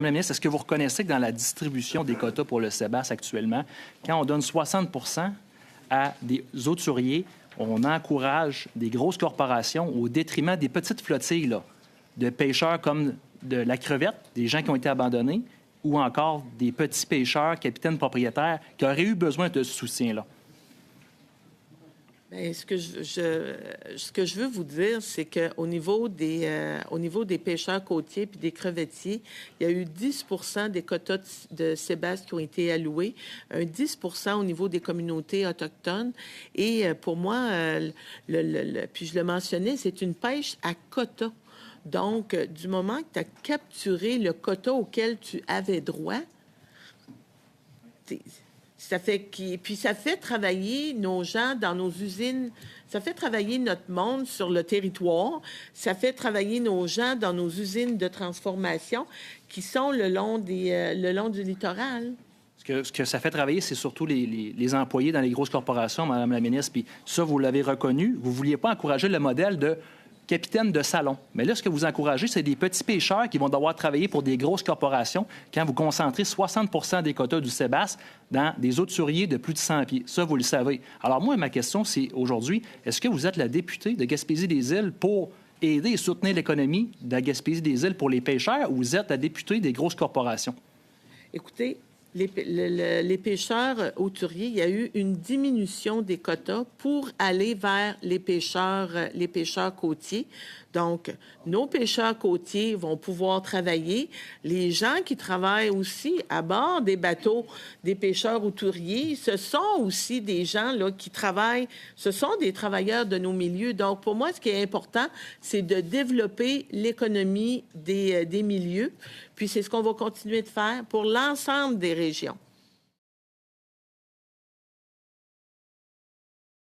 Madame la ministre, est-ce que vous reconnaissez que dans la distribution des quotas pour le Sébastien actuellement, quand on donne 60 à des hauturiers, on encourage des grosses corporations au détriment des petites flottilles là, de pêcheurs comme de la crevette, des gens qui ont été abandonnés, ou encore des petits pêcheurs, capitaines propriétaires, qui auraient eu besoin de ce soutien-là? Bien, ce que je veux vous dire, c'est qu'au niveau des pêcheurs côtiers puis des crevettiers, il y a eu 10 des quotas de Sébastien qui ont été alloués, un 10 au niveau des communautés autochtones. Et pour moi, puis je le mentionnais, c'est une pêche à quota. Donc, du moment que tu as capturé le quota auquel tu avais droit, puis ça fait travailler nos gens dans nos usines, ça fait travailler notre monde sur le territoire, ça fait travailler nos gens dans nos usines de transformation qui sont le long du littoral. Ce que ça fait travailler, c'est surtout les employés dans les grosses corporations, Mme la ministre. Puis ça, vous l'avez reconnu. Vous ne vouliez pas encourager le modèle de capitaine de salon. Mais là, ce que vous encouragez, c'est des petits pêcheurs qui vont devoir travailler pour des grosses corporations quand vous concentrez 60 des quotas du Sébastien dans des hauturiers de plus de 100 pieds. Ça, vous le savez. Alors moi, ma question, c'est aujourd'hui, est-ce que vous êtes la députée de Gaspésie-des-Îles pour aider et soutenir l'économie de la Gaspésie-des-Îles pour les pêcheurs ou vous êtes la députée des grosses corporations? Écoutez, les pêcheurs hauturiers, il y a eu une diminution des quotas pour aller vers les pêcheurs côtiers. Donc, nos pêcheurs côtiers vont pouvoir travailler. Les gens qui travaillent aussi à bord des bateaux des pêcheurs hauturiers, ce sont aussi des gens là, qui travaillent, ce sont des travailleurs de nos milieux. Donc, pour moi, ce qui est important, c'est de développer l'économie des milieux. Puis, c'est ce qu'on va continuer de faire pour l'ensemble des régions.